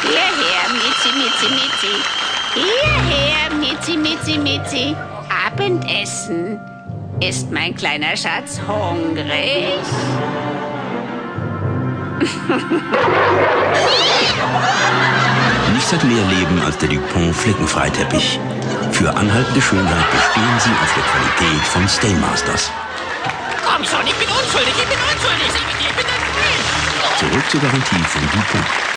Hierher, Miezi, Miezi, Miezi. Hierher, Miezi, Miezi, Miezi. Abendessen. Ist mein kleiner Schatz hungrig? Nichts hat mehr Leben als der Dupont Flickenfreiteppich. Für anhaltende Schönheit bestehen sie auf der Qualität von Stainmasters. Komm schon, ich bin unschuldig, ich bin unschuldig. Ich bin ein Freund. Zurück zur Garantie von Dupont.